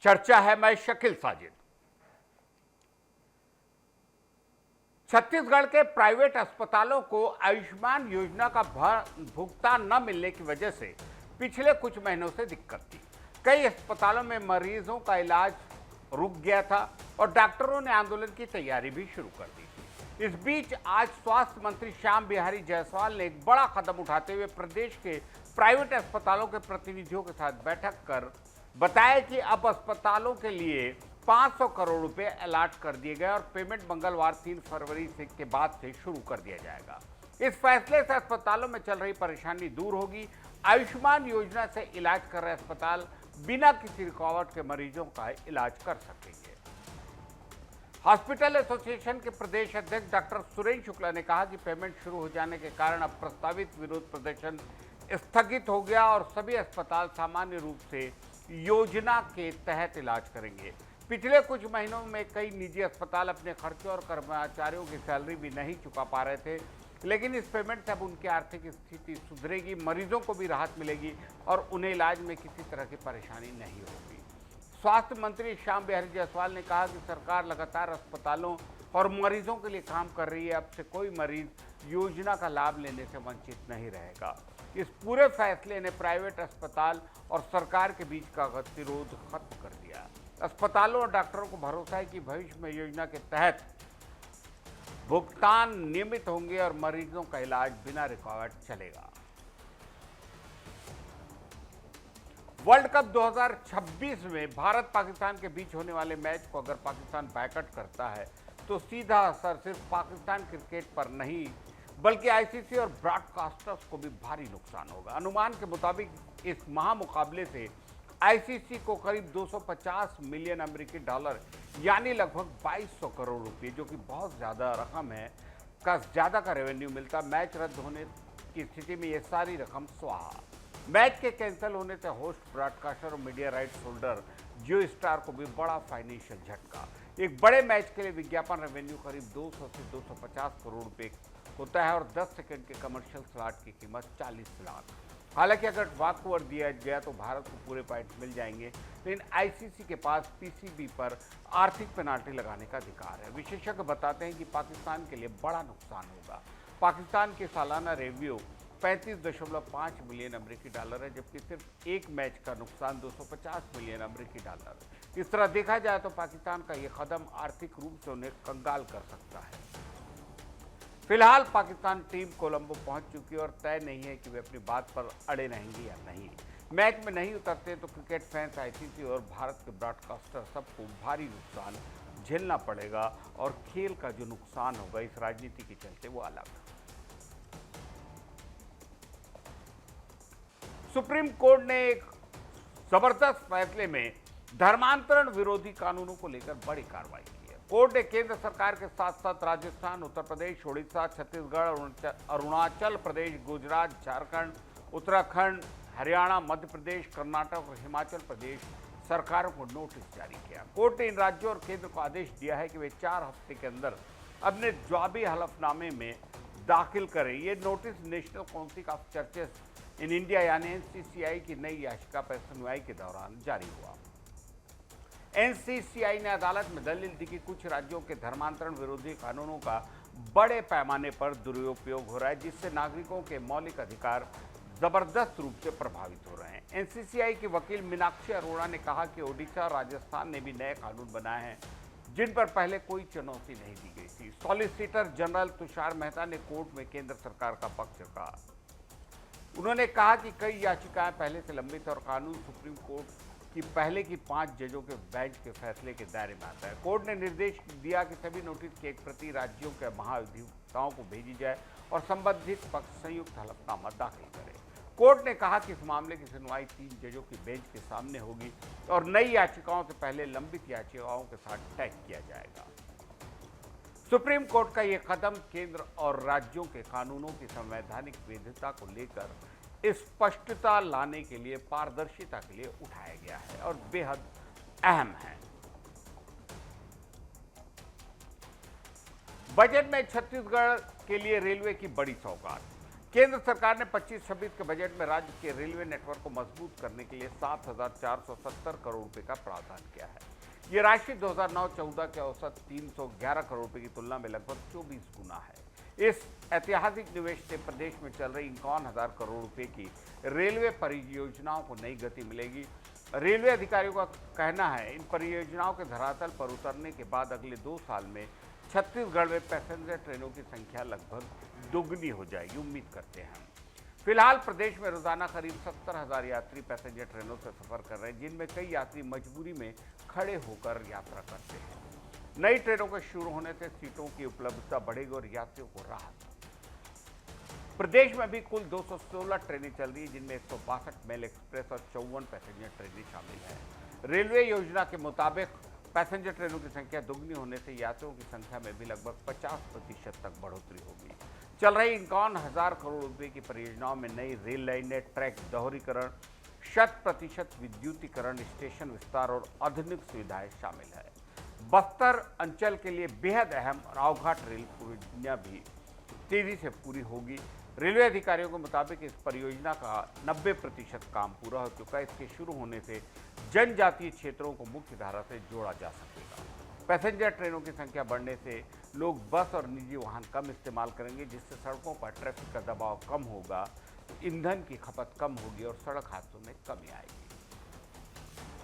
चर्चा है मैं शकील साजिद। छत्तीसगढ़ के प्राइवेट अस्पतालों को आयुष्मान योजना का भुगतान न मिलने की वजह से पिछले कुछ महीनों से दिक्कत थी। कई अस्पतालों में मरीजों का इलाज रुक गया था और डॉक्टरों ने आंदोलन की तैयारी भी शुरू कर दी थी। इस बीच आज स्वास्थ्य मंत्री श्याम बिहारी जायसवाल ने एक बड़ा कदम उठाते हुए प्रदेश के प्राइवेट अस्पतालों के प्रतिनिधियों के साथ बैठक कर बताया कि अब अस्पतालों के लिए 500 करोड़ रुपए अलॉट कर दिए गए और पेमेंट मंगलवार 3 फरवरी से के बाद से शुरू कर दिया जाएगा। इस फैसले से अस्पतालों में चल रही परेशानी दूर होगी। आयुष्मान योजना से इलाज कर रहे अस्पताल बिना किसी रुकावट के मरीजों का इलाज कर सकेंगे। हॉस्पिटल एसोसिएशन के प्रदेश अध्यक्ष डॉक्टर सुरेश शुक्ला ने कहा कि पेमेंट शुरू हो जाने के कारण अब प्रस्तावित विरोध प्रदर्शन स्थगित हो गया और सभी अस्पताल सामान्य रूप से योजना के तहत इलाज करेंगे। पिछले कुछ महीनों में कई निजी अस्पताल अपने खर्चों और कर्मचारियों की सैलरी भी नहीं चुका पा रहे थे, लेकिन इस पेमेंट से अब उनकी आर्थिक स्थिति सुधरेगी, मरीजों को भी राहत मिलेगी और उन्हें इलाज में किसी तरह की परेशानी नहीं होगी। स्वास्थ्य मंत्री श्याम बिहारी जायसवाल ने कहा कि सरकार लगातार अस्पतालों और मरीजों के लिए काम कर रही है। अब से कोई मरीज योजना का लाभ लेने से वंचित नहीं रहेगा। इस पूरे फैसले ने प्राइवेट अस्पताल और सरकार के बीच का गतिरोध खत्म कर दिया। अस्पतालों और डॉक्टरों को भरोसा है कि भविष्य में योजना के तहत भुगतान नियमित होंगे और मरीजों का इलाज बिना रुकावट चलेगा। वर्ल्ड कप 2026 में भारत पाकिस्तान के बीच होने वाले मैच को अगर पाकिस्तान बैकआउट करता है तो सीधा असर सिर्फ पाकिस्तान क्रिकेट पर नहीं बल्कि आईसीसी और ब्रॉडकास्टर्स को भी भारी नुकसान होगा। अनुमान के मुताबिक इस महामुकाबले से आईसीसी को करीब 250 मिलियन अमेरिकी डॉलर यानी लगभग 2200 करोड़ रुपए, जो कि बहुत ज़्यादा रकम है, का ज़्यादा का रेवेन्यू मिलता। मैच रद्द होने की स्थिति में ये सारी रकम स्वाहा। मैच के कैंसिल होने से होस्ट, ब्रॉडकास्टर और मीडिया राइट्स होल्डर जियो स्टार को भी बड़ा फाइनेंशियल झटका। एक बड़े मैच के लिए विज्ञापन रेवेन्यू करीब 200 से 250 करोड़ रुपए होता है और 10 सेकंड के कमर्शियल स्लॉट की कीमत 40 लाख। हालांकि अगर वॉकओवर दिया गया तो भारत को पूरे पॉइंट्स मिल जाएंगे, लेकिन आईसीसी के पास पीसीबी पर आर्थिक पेनाल्टी लगाने का अधिकार है। विशेषज्ञ बताते हैं कि पाकिस्तान के लिए बड़ा नुकसान होगा। पाकिस्तान के सालाना रेवेन्यू 35.5 मिलियन अमेरिकी डॉलर है, जबकि सिर्फ एक मैच का नुकसान 250 मिलियन अमेरिकी डॉलर। इस तरह देखा जाए तो पाकिस्तान का यह कदम आर्थिक रूप से उन्हें कंगाल कर सकता है। फिलहाल पाकिस्तान टीम कोलंबो पहुंच चुकी है और तय नहीं है कि वे अपनी बात पर अड़े रहेंगे या नहीं। मैच में नहीं उतरते तो क्रिकेट फैंस, आईसीसी और भारत के ब्रॉडकास्टर सबको भारी नुकसान झेलना पड़ेगा और खेल का जो नुकसान होगा इस राजनीति के चलते वो अलग है। सुप्रीम कोर्ट ने एक जबरदस्त फैसले में धर्मांतरण विरोधी कानूनों को लेकर बड़ी कार्रवाई की है। कोर्ट ने केंद्र सरकार के साथ साथ राजस्थान, उत्तर प्रदेश, उड़ीसा, छत्तीसगढ़, अरुणाचल प्रदेश, गुजरात, झारखंड, उत्तराखंड, हरियाणा, मध्य प्रदेश, कर्नाटक और हिमाचल प्रदेश सरकारों को नोटिस जारी किया। कोर्ट ने इन राज्यों और केंद्र को आदेश दिया है कि वे 4 हफ्ते के अंदर अपने जवाबी हलफनामे में दाखिल करें। ये notice national council of churches in India यानी एनसीसीआई की नई याचिका पर सुनवाई के दौरान जारी हुआ। एनसीसीआई ने अदालत में दलील दी कि कुछ राज्यों के धर्मांतरण विरोधी कानूनों का बड़े पैमाने पर दुरुपयोग हो रहा है, जिससे नागरिकों के मौलिक अधिकार जबरदस्त रूप से प्रभावित हो रहे हैं। एनसीसीआई की वकील मीनाक्षी अरोड़ा ने कहा कि ओडिशा और राजस्थान ने भी नए कानून बनाए हैं जिन पर पहले कोई चुनौती नहीं दी गई थी। सॉलिसिटर जनरल तुषार मेहता ने कोर्ट में केंद्र सरकार का पक्ष रखा। उन्होंने कहा कि कई याचिकाएं पहले से लंबित और कानून सुप्रीम कोर्ट की पहले की 5 जजों के बेंच के फैसले के दायरे में आता है। कोर्ट ने निर्देश दिया कि सभी नोटिस की एक प्रति राज्यों के महाधिवक्ताओं को भेजी जाए और संबंधित पक्ष संयुक्त हलफनामा दाखिल करे। कोर्ट ने कहा कि इस मामले की सुनवाई 3 जजों की बेंच के सामने होगी और नई याचिकाओं से पहले लंबित याचिकाओं के साथ तय किया जाएगा। सुप्रीम कोर्ट का यह कदम केंद्र और राज्यों के कानूनों की संवैधानिक वैधता को लेकर स्पष्टता लाने के लिए, पारदर्शिता के लिए उठाया गया है और बेहद अहम है। बजट में छत्तीसगढ़ के लिए रेलवे की बड़ी सौगात। केंद्र सरकार ने 25-26 के बजट में राज्य के रेलवे नेटवर्क को मजबूत करने के लिए 7,470 करोड़ रुपए का प्रावधान किया है। ये राशि 2009-14 के औसत 311 करोड़ रुपए की तुलना में लगभग 24 गुना है। इस ऐतिहासिक निवेश से प्रदेश में चल रही 51,000 करोड़ रुपए की रेलवे परियोजनाओं को नई गति मिलेगी। रेलवे अधिकारियों का कहना है इन परियोजनाओं के धरातल पर उतरने के बाद अगले 2 साल में छत्तीसगढ़ में पैसेंजर ट्रेनों की संख्या लगभग दोगुनी हो जाएगी, उम्मीद करते हैं। फिलहाल प्रदेश में रोजाना करीब 70,000 यात्री पैसेंजर ट्रेनों से सफर कर रहे हैं, जिनमें कई यात्री मजबूरी में खड़े होकर यात्रा करते हैं। नई ट्रेनों के शुरू होने से सीटों की उपलब्धता बढ़ेगी और यात्रियों को राहत। प्रदेश में भी कुल 216 ट्रेनें चल रही है, जिनमें 162 मेल एक्सप्रेस और 54 पैसेंजर ट्रेनें शामिल हैं। रेलवे योजना के मुताबिक पैसेंजर ट्रेनों की संख्या दोगुनी होने से यात्रियों की संख्या में भी लगभग 50% तक बढ़ोतरी होगी। चल रही 51,000 करोड़ रुपए की परियोजनाओं में नई रेल लाइनें, ट्रैक दोहरीकरण, 100% विद्युतीकरण, स्टेशन विस्तार और आधुनिक सुविधाएं शामिल है। बस्तर अंचल के लिए बेहद अहम रावघाट रेल परियोजना भी तेजी से पूरी होगी। रेलवे अधिकारियों के मुताबिक इस परियोजना का 90% काम पूरा हो चुका है। इसके शुरू होने से जनजातीय क्षेत्रों को मुख्य धारा से जोड़ा जा सकेगा। पैसेंजर ट्रेनों की संख्या बढ़ने से लोग बस और निजी वाहन कम इस्तेमाल करेंगे, जिससे सड़कों पर ट्रैफिक का दबाव कम होगा, ईंधन की खपत कम होगी और सड़क हादसों में कमी आएगी।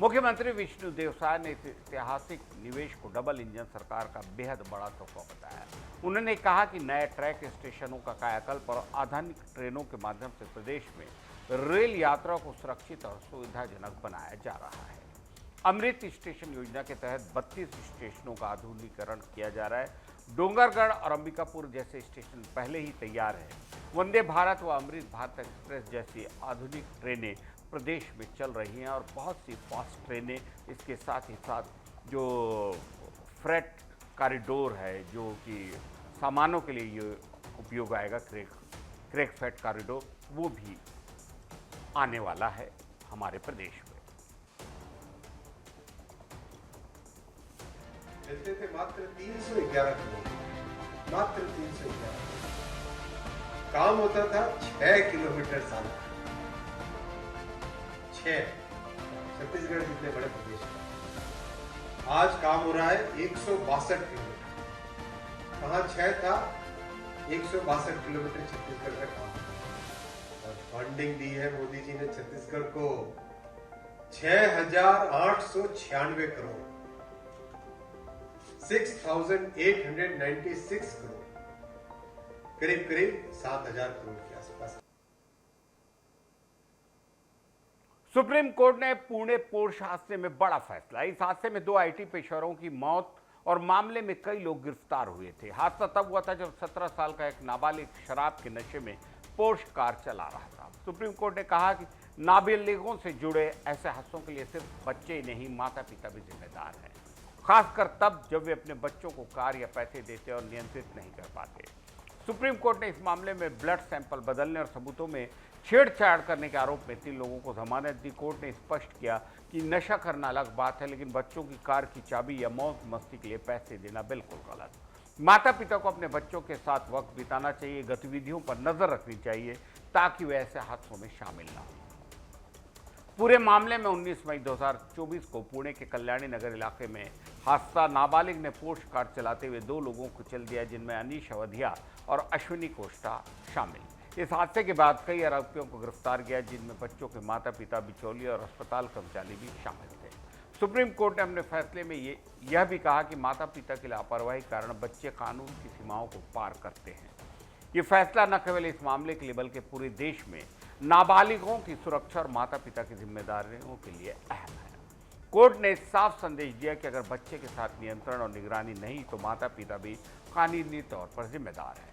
मुख्यमंत्री विष्णुदेव साय ने इस ऐतिहासिक निवेश को डबल इंजन सरकार का बेहद बड़ा तोहफा बताया। उन्होंने कहा कि नए ट्रैक स्टेशनों का कायाकल्प और आधुनिक ट्रेनों के माध्यम से प्रदेश में रेल यात्रा को सुरक्षित और सुविधाजनक बनाया जा रहा है। अमृत स्टेशन योजना के तहत 32 स्टेशनों का आधुनिकीकरण किया जा रहा है। डोंगरगढ़ और अंबिकापुर जैसे स्टेशन पहले ही तैयार हैं। वंदे भारत व अमृत भारत एक्सप्रेस जैसी आधुनिक ट्रेनें प्रदेश में चल रही हैं और बहुत सी फास्ट ट्रेनें इसके साथ ही साथ जो फ्रेट कॉरिडोर है, जो कि सामानों के लिए ये उपयोग आएगा, क्रेक फ्रेट कॉरिडोर, वो भी आने वाला है हमारे प्रदेश में। चलते थे मात्र 311 किलोमीटर, मात्र 311। काम होता था 6 किलोमीटर साल, 6। छत्तीसगढ़ जितने बड़े प्रदेश में आज काम हो रहा है 162 किलोमीटर। कहाँ 6 था, 162 किलोमीटर छत्तीसगढ़ का काम। और फंडिंग दी है मोदी जी ने छत्तीसगढ़ को 6,896 करोड़, 6,896 करोड़, करीब करीब 7,000 करोड़ के आसपास। सुप्रीम कोर्ट ने पुणे पोर्श हादसे में बड़ा फैसला। इस हादसे में 2 IT पेशेवरों की मौत और मामले में कई लोग गिरफ्तार हुए थे। हादसा तब हुआ था जब 17 साल का एक नाबालिग शराब के नशे में पोर्श कार चला रहा था। सुप्रीम कोर्ट ने कहा कि नाबालिगों से जुड़े ऐसे हादसों के लिए सिर्फ बच्चे ही नहीं, माता पिता भी जिम्मेदार हैं, खासकर तब जब वे अपने बच्चों को कार या पैसे देते और नियंत्रित नहीं कर पाते। सुप्रीम कोर्ट ने इस मामले में ब्लड सैंपल बदलने और सबूतों में छेड़छाड़ करने के आरोप में 3 लोगों को जमानत दी। कोर्ट ने स्पष्ट किया कि नशा करना अलग बात है, लेकिन बच्चों की कार की चाबी या मौज मस्ती के लिए पैसे देना बिल्कुल गलत। माता पिता को अपने बच्चों के साथ वक्त बिताना चाहिए, गतिविधियों पर नजर रखनी चाहिए ताकि वे ऐसे हादसों में शामिल ना हो। पूरे मामले में 19 मई 2024 को पुणे के कल्याणी नगर इलाके में हादसा। नाबालिग ने पोर्श कार चलाते हुए 2 लोगों को कुचल दिया, जिनमें अनीश अवधिया और अश्विनी कोष्टा शामिल। इस हादसे के बाद कई आरोपियों को गिरफ्तार किया, जिनमें बच्चों के माता पिता, बिचौलिए और अस्पताल कर्मचारी भी शामिल थे। सुप्रीम कोर्ट ने अपने फैसले में यह भी कहा कि माता पिता की लापरवाही के कारण बच्चे कानून की सीमाओं को पार करते हैं। ये फैसला न केवल इस मामले के लिए बल्कि पूरे देश में नाबालिगों की सुरक्षा और माता पिता की जिम्मेदारियों के लिए अहम है। कोर्ट ने साफ संदेश दिया कि अगर बच्चे के साथ नियंत्रण और निगरानी नहीं तो माता पिता भी कानूनी तौर पर जिम्मेदार हैं।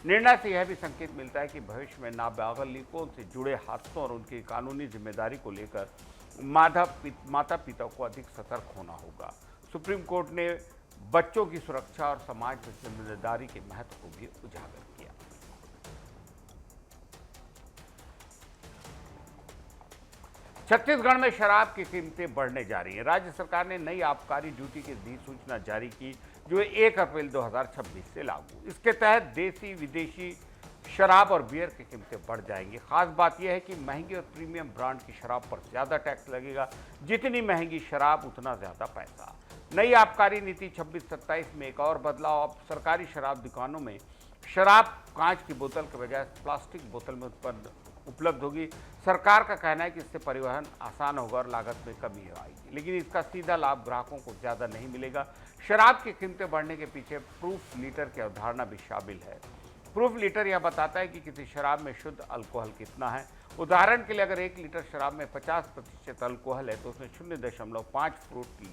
निर्णय से यह भी संकेत मिलता है कि भविष्य में नाबालिगों से जुड़े हादसों और उनकी कानूनी जिम्मेदारी को लेकर माता पिता को अधिक सतर्क होना होगा। सुप्रीम कोर्ट ने बच्चों की सुरक्षा और समाज में जिम्मेदारी के महत्व को भी उजागर किया। छत्तीसगढ़ में शराब की कीमतें बढ़ने जा रही हैं। राज्य सरकार ने नई आबकारी ड्यूटी की अधिसूचना जारी की, जो 1 अप्रैल 2026 से लागू। इसके तहत देसी विदेशी शराब और बियर की कीमतें बढ़ जाएंगी। खास बात यह है कि महंगी और प्रीमियम ब्रांड की शराब पर ज़्यादा टैक्स लगेगा। जितनी महंगी शराब उतना ज़्यादा पैसा। नई आबकारी नीति 26-27 में एक और बदलाव। अब सरकारी शराब दुकानों में शराब कांच की बोतल के बजाय प्लास्टिक बोतल में उपलब्ध होगी। सरकार का कहना है कि इससे परिवहन आसान होगा और लागत में कमी आएगी, लेकिन इसका सीधा लाभ ग्राहकों को ज़्यादा नहीं मिलेगा। शराब की कीमतें बढ़ने के पीछे प्रूफ लीटर की अवधारणा भी शामिल है। प्रूफ लीटर यह बताता है कि किसी शराब में शुद्ध अल्कोहल कितना है। उदाहरण के लिए अगर 1 लीटर शराब में 50% अल्कोहल है तो उसमें 0.5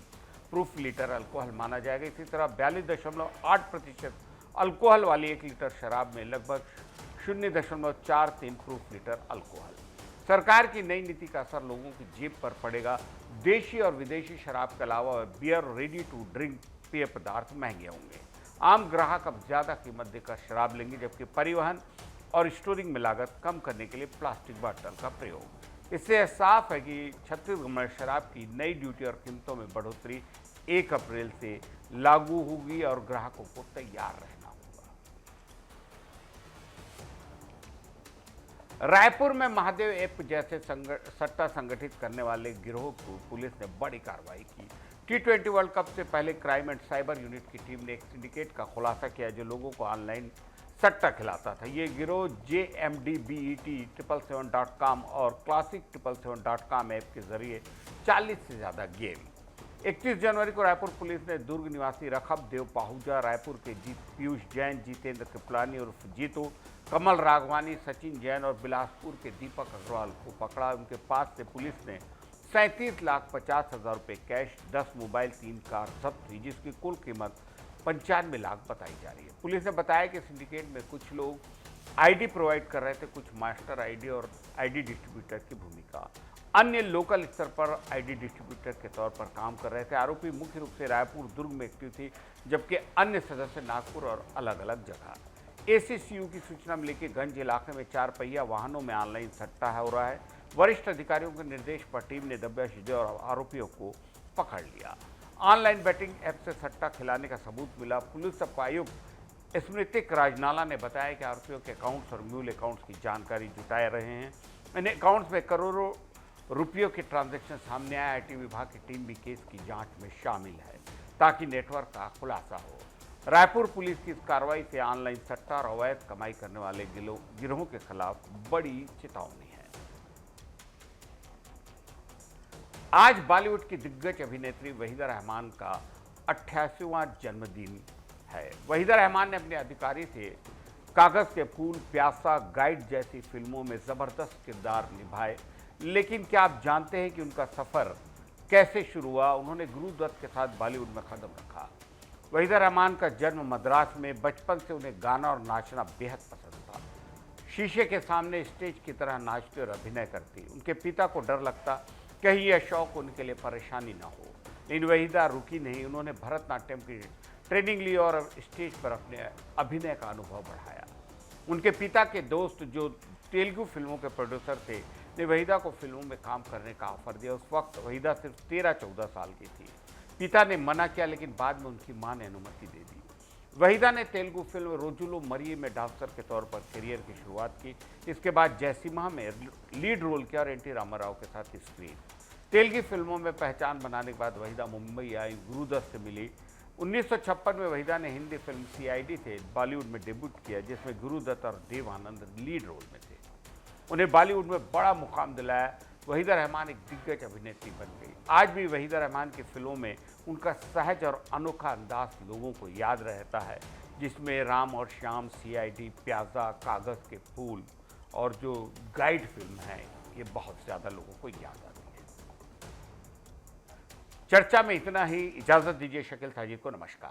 प्रूफ लीटर अल्कोहल माना जाएगा। इसी तरह 42.8% अल्कोहल वाली 1 लीटर शराब में लगभग 0.43 प्रूफ लीटर अल्कोहल। सरकार की नई नीति का असर लोगों की जेब पर पड़ेगा। देशी और विदेशी शराब के अलावा बियर और रेडी टू ड्रिंक पेय पदार्थ महंगे होंगे। आम ग्राहक अब ज़्यादा कीमत देकर शराब लेंगे, जबकि परिवहन और स्टोरिंग में लागत कम करने के लिए प्लास्टिक बॉटल का प्रयोग। इससे यह साफ है कि छत्तीसगढ़ में शराब की नई ड्यूटी और कीमतों में बढ़ोतरी 1 अप्रैल से लागू होगी और ग्राहकों को तैयार रहना होगा। रायपुर में महादेव ऐप जैसे सट्टा संगठित करने वाले गिरोह को पुलिस ने बड़ी कार्रवाई की। T20 वर्ल्ड कप से पहले क्राइम एंड साइबर यूनिट की टीम ने एक सिंडिकेट का खुलासा किया जो लोगों को ऑनलाइन सट्टा खिलाता था। ये गिरोह JMDBET777.com और classic777.com ऐप के जरिए 40 से ज़्यादा गेम। 31 जनवरी को रायपुर पुलिस ने दुर्ग निवासी रखब देव पाहूजा, रायपुर के पीयूष जैन, जितेंद्र कृपलानी उर्फ जीतू, कमल राघवानी, सचिन जैन और बिलासपुर के दीपक अग्रवाल को पकड़ा। उनके पास से पुलिस ने 37,50,000 रुपये कैश, 10 मोबाइल, 3 कार जब्त हुई, जिसकी कुल कीमत 95 लाख बताई जा रही है। पुलिस ने बताया कि सिंडिकेट में कुछ लोग आईडी प्रोवाइड कर रहे थे, कुछ मास्टर आईडी और आईडी डिस्ट्रीब्यूटर की भूमिका, अन्य लोकल स्तर पर आईडी डिस्ट्रीब्यूटर के तौर पर काम कर रहे थे। आरोपी मुख्य रूप से रायपुर, दुर्ग में एक्टिव थी, जबकि अन्य सदस्य नागपुर और अलग अलग जगह। एसीसीयू की सूचना मिली कि गंज इलाके में 4 पहिया वाहनों में ऑनलाइन सट्टा हो रहा है। वरिष्ठ अधिकारियों के निर्देश पर टीम ने दबिश दी और आरोपियों को पकड़ लिया। ऑनलाइन बैटिंग ऐप से सट्टा खिलाने का सबूत मिला। पुलिस उपायुक्त स्मृतिक राजनाला ने बताया कि आरोपियों के अकाउंट्स और म्यूल अकाउंट्स की जानकारी जुटा रहे हैं। इन अकाउंट्स में करोड़ों रुपयों के ट्रांजैक्शन सामने आए। IT विभाग की टीम भी केस की जांच में शामिल है ताकि नेटवर्क का खुलासा हो। रायपुर पुलिस की इस कार्रवाई से ऑनलाइन सट्टा और अवैध कमाई करने वाले गिरोहों के खिलाफ बड़ी चेतावनी है। आज बॉलीवुड की दिग्गज अभिनेत्री वहीदा रहमान का 88वां जन्मदिन है। वहीदा रहमान ने अपने अधिकारी से कागज के फूल, प्यासा, गाइड जैसी फिल्मों में जबरदस्त किरदार निभाए, लेकिन क्या आप जानते हैं कि उनका सफर कैसे शुरू हुआ? उन्होंने गुरु दत्त के साथ बॉलीवुड में कदम रखा। वहीदा रहमान का जन्म मद्रास में। बचपन से उन्हें गाना और नाचना बेहद पसंद था। शीशे के सामने स्टेज की तरह नाचती और अभिनय करती। उनके पिता को डर लगता कहीं यह शौक उनके लिए परेशानी न हो, लेकिन वहीदा रुकी नहीं। उन्होंने भरतनाट्यम की ट्रेनिंग ली और स्टेज पर अपने अभिनय का अनुभव बढ़ाया। उनके पिता के दोस्त जो तेलुगु फिल्मों के प्रोड्यूसर थे ने वहीदा को फिल्मों में काम करने का ऑफर दिया। उस वक्त वहीदा सिर्फ 13-14 साल की थी। पिता ने मना किया, लेकिन बाद में उनकी मां ने अनुमति दे दी। वहीदा ने तेलुगु फिल्म रोजुलो मरिये में डांसर के तौर पर करियर की शुरुआत की। इसके बाद जयसीमा में लीड रोल किया और NT रामाराव के साथ स्क्रीन। तेलुगु फिल्मों में पहचान बनाने के बाद वहीदा मुंबई आई, गुरुदत्त से मिली। 1956 में वहीदा ने हिंदी फिल्म CID से बॉलीवुड में डेब्यूट किया, जिसमें गुरुदत्त और देव आनंद लीड रोल में थे। उन्हें बॉलीवुड में बड़ा मुकाम दिलाया। वहीदा रहमान एक दिग्गज अभिनेत्री बन गई। आज भी वहीदा रहमान की फिल्मों में उनका सहज और अनोखा अंदाज लोगों को याद रहता है, जिसमें राम और श्याम, CID, प्याजा, कागज के फूल और जो गाइड फिल्म है, ये बहुत ज़्यादा लोगों को याद आती है। चर्चा में इतना ही। इजाज़त दीजिए। शकील साजिद को नमस्कार।